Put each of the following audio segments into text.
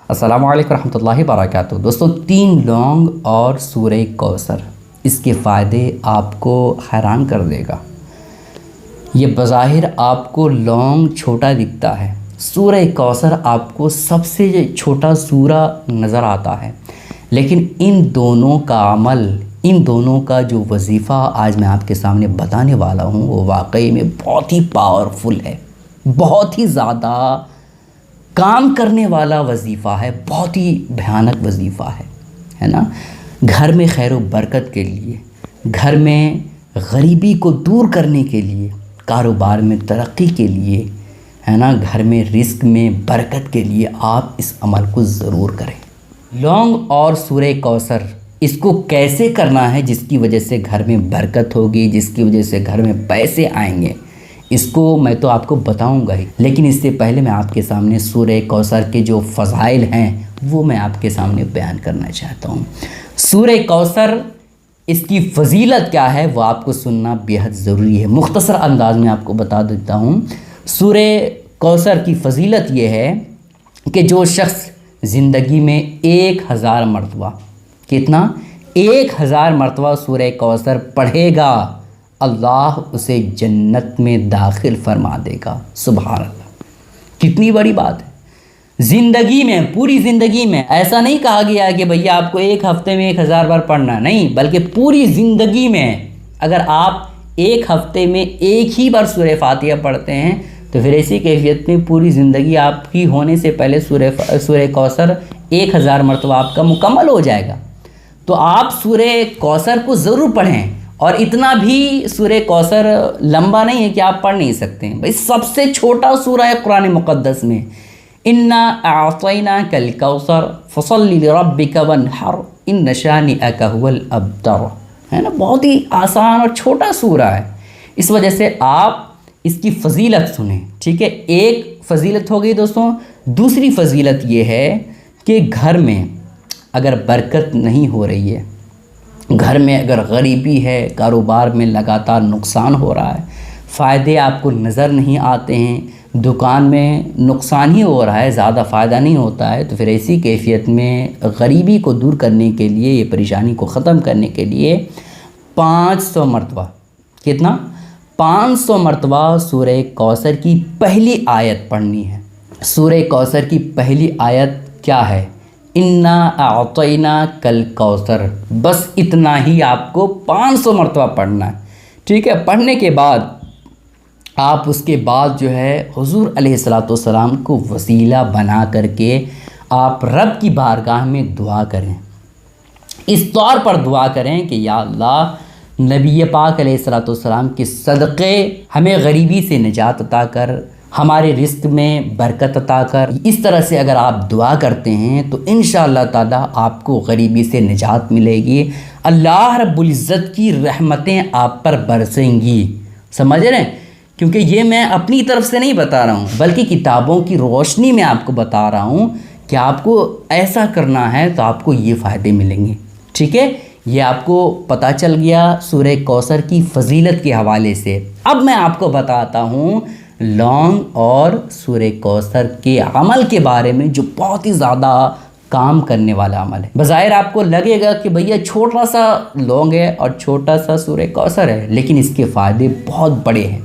अस्सलामु अलैकुम रहमतुल्लाहि वबरकातुहू। दोस्तों, 3 लौंग और सूरह कौसर, इसके फ़ायदे आपको हैरान कर देगा। ये बज़ाहिर आपको लौंग छोटा दिखता है, सूरह कौसर आपको सबसे छोटा सूरा नज़र आता है, लेकिन इन दोनों का अमल, इन दोनों का जो वजीफ़ा आज मैं आपके सामने बताने वाला हूँ वो वाकई में बहुत ही पावरफुल है, बहुत ही ज़्यादा काम करने वाला वजीफ़ा है, बहुत ही भयानक वजीफ़ा है ना। घर में खैर व बरकत के लिए, घर में गरीबी को दूर करने के लिए, कारोबार में तरक्की के लिए, है ना, घर में रिस्क में बरकत के लिए आप इस अमल को ज़रूर करें। लौंग और सूरह कौसर, इसको कैसे करना है जिसकी वजह से घर में बरकत होगी, जिसकी वजह से घर में पैसे आएंगे, इसको मैं तो आपको बताऊंगा ही, लेकिन इससे पहले मैं आपके सामने सूरह कौसर के जो फ़ज़ाइल हैं वो मैं आपके सामने बयान करना चाहता हूँ। सूरह कौसर, इसकी फ़जीलत क्या है वो आपको सुनना बेहद ज़रूरी है। मुख्तसर अंदाज में आपको बता देता हूँ। सूरह कौसर की फ़जीलत ये है कि जो शख्स ज़िंदगी में 1000 मरतबा, कितना, 1000 मरतबा सूरह कौसर पढ़ेगा, अल्लाह उसे जन्नत में दाखिल फरमा देगा। सुभान अल्लाह, कितनी बड़ी बात है। ज़िंदगी में, पूरी ज़िंदगी में, ऐसा नहीं कहा गया कि भैया आपको एक हफ़्ते में 1000 बार पढ़ना, नहीं, बल्कि पूरी ज़िंदगी में अगर आप एक हफ़्ते में एक ही बार सूरह फातिहा पढ़ते हैं तो फिर ऐसी कैफियत में पूरी ज़िंदगी आपकी होने से पहले सूरह कौसर 1000 मरतबा आपका मुकम्मल हो जाएगा। तो आप सूरह कौसर को ज़रूर पढ़ें, और इतना भी सूरह कौसर लंबा नहीं है कि आप पढ़ नहीं सकते हैं। भाई सबसे छोटा सूरा है कुरान मुक़द्दस में, इन्ना आतैना कल कौसर फसल्लि लिरब्बिका वन्हर इन्न शानिअका हुवल अब्तर, है ना, बहुत ही आसान और छोटा सूरा है। इस वजह से आप इसकी फ़जीलत सुने, ठीक है। एक फ़जीलत हो गई दोस्तों। दूसरी फ़जीलत ये है कि घर में अगर बरकत नहीं हो रही है, घर में अगर गरीबी है, कारोबार में लगातार नुकसान हो रहा है, फ़ायदे आपको नज़र नहीं आते हैं, दुकान में नुकसान ही हो रहा है, ज़्यादा फ़ायदा नहीं होता है, तो फिर ऐसी कैफियत में गरीबी को दूर करने के लिए, ये परेशानी को ख़त्म करने के लिए 500 मरतबा, कितना, 500 मरतबा सूरह कौसर की पहली आयत पढ़नी है। सूरह कौसर की पहली आयत क्या है? इन्ना आतैना कल कौसर, बस इतना ही आपको 500 मरतबा पढ़ना है, ठीक है। पढ़ने के बाद आप उसके बाद जो है हुज़ूर अलैहिस्सलाम को वसीला बना करके आप रब की बारगाह में दुआ करें। इस तौर पर दुआ करें कि या अल्लाह, नबी पाक अलैहिस्सलाम के सदक़े हमें गरीबी से निजात अता कर, हमारे रिस्क में बरकत अता कर। इस तरह से अगर आप दुआ करते हैं तो इंशाअल्लाह ताला आपको गरीबी से निजात मिलेगी, अल्लाह रब्बुल इज़्ज़त की रहमतें आप पर बरसेंगी। समझ रहे हैं? क्योंकि ये मैं अपनी तरफ से नहीं बता रहा हूँ, बल्कि किताबों की रोशनी में आपको बता रहा हूँ कि आपको ऐसा करना है तो आपको ये फ़ायदे मिलेंगे, ठीक है। ये आपको पता चल गया सूरह कौसर की फ़जीलत के हवाले से। अब मैं आपको बताता हूँ लौंग और सूरह कौसर के अमल के बारे में, जो बहुत ही ज़्यादा काम करने वाला अमल है। बज़ाहिर आपको लगेगा कि भैया छोटा सा लौंग है और छोटा सा सूरह कौसर है, लेकिन इसके फ़ायदे बहुत बड़े हैं।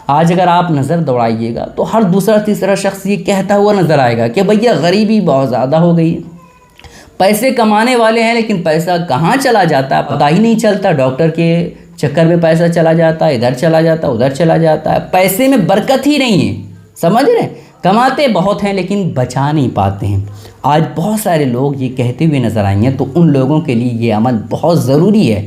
आज अगर आप नज़र दौड़ाइएगा तो हर दूसरा तीसरा शख्स ये कहता हुआ नज़र आएगा कि भैया गरीबी बहुत ज़्यादा हो गई है, पैसे कमाने वाले हैं लेकिन पैसा कहाँ चला जाता है पता ही नहीं चलता, डॉक्टर के चक्कर में पैसा चला जाता है, इधर चला जाता है, उधर चला जाता है, पैसे में बरकत ही नहीं है। समझ रहे हैं? कमाते बहुत हैं लेकिन बचा नहीं पाते हैं। आज बहुत सारे लोग ये कहते हुए नज़र आएंगे, तो उन लोगों के लिए ये अमल बहुत ज़रूरी है।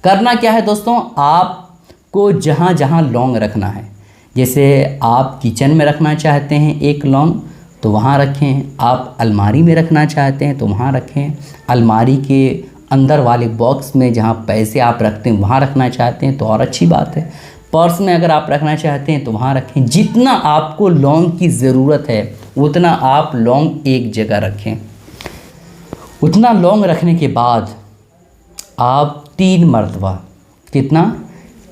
करना क्या है दोस्तों, आपको जहाँ जहाँ लौंग रखना है, जैसे आप किचन में रखना चाहते हैं एक लौंग तो वहाँ रखें, आप अलमारी में रखना चाहते हैं तो वहाँ रखें, अलमारी के अंदर वाले बॉक्स में जहाँ पैसे आप रखते हैं वहाँ रखना चाहते हैं तो और अच्छी बात है, पर्स में अगर आप रखना चाहते हैं तो वहाँ रखें। जितना आपको लौंग की ज़रूरत है उतना आप लौंग एक जगह रखें। उतना लौंग रखने के बाद आप 3 मरतबा, कितना,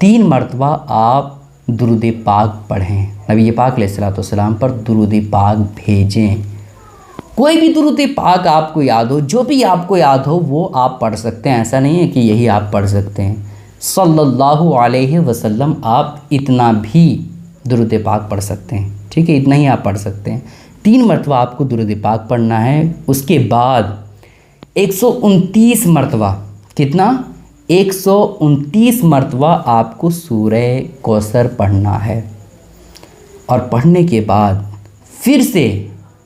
3 मरतबा आप दुरूद पाक पढ़ें, नबी पाक अलैहिस्सलाम पर दुरूद पाक भेजें। कोई भी दुरूद पाक आपको याद हो, जो भी आपको याद हो वो आप पढ़ सकते हैं। ऐसा नहीं है कि यही आप पढ़ सकते हैं। सल्लल्लाहु अलैहि वसल्लम आप इतना भी दुरूद पाक पढ़ सकते हैं, ठीक है, इतना ही आप पढ़ सकते हैं। 3 मरतबा आपको दुरूद पाक पढ़ना है। उसके बाद 129 मरतबा, कितना, 129 मरतबा आपको सूरह कौसर पढ़ना है। और पढ़ने के बाद फिर से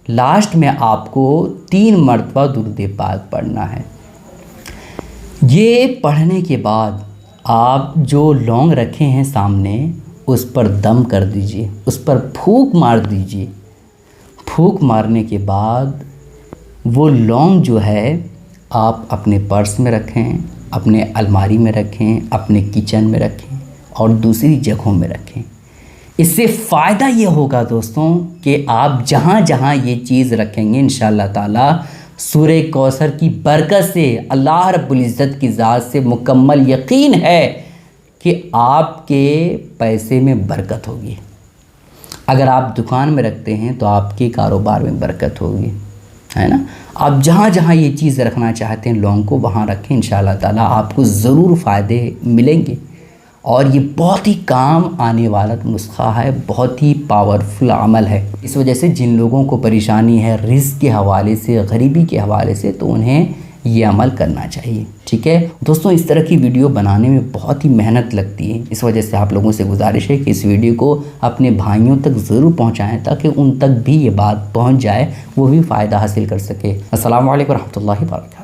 लास्ट में आपको 3 मरतबा दुरूद पाक पढ़ना है। ये पढ़ने के बाद आप जो लौंग रखे हैं सामने उस पर दम कर दीजिए, उस पर फूंक मार दीजिए। फूंक मारने के बाद वो लौंग जो है आप अपने पर्स में रखें, अपने अलमारी में रखें, अपने किचन में रखें और दूसरी जगहों में रखें। इससे फ़ायदा ये होगा दोस्तों कि आप जहाँ जहाँ ये चीज़ रखेंगे इंशाअल्लाह ताला सूरह कौसर की बरकत से, अल्लाह रब्बुल इज़्ज़त की ज़ात से मुकम्मल यकीन है कि आपके पैसे में बरकत होगी। अगर आप दुकान में रखते हैं तो आपके कारोबार में बरकत होगी, है ना। आप जहाँ जहाँ ये चीज़ रखना चाहते हैं लौंग को वहाँ रखें, इंशाअल्लाह ताला आपको ज़रूर फ़ायदे मिलेंगे। और ये बहुत ही काम आने वाला नुस्खा है, बहुत ही पावरफुल अमल है। इस वजह से जिन लोगों को परेशानी है रिज़्क़ के हवाले से, गरीबी के हवाले से, तो उन्हें ये अमल करना चाहिए, ठीक है दोस्तों। इस तरह की वीडियो बनाने में बहुत ही मेहनत लगती है, इस वजह से आप लोगों से गुजारिश है कि इस वीडियो को अपने भाइयों तक ज़रूर पहुँचाएँ ताकि उन तक भी ये बात पहुँच जाए, वो भी फ़ायदा हासिल कर सके। अस्सलामु अलैकुम रहमतुल्लाहि व बरकातहू।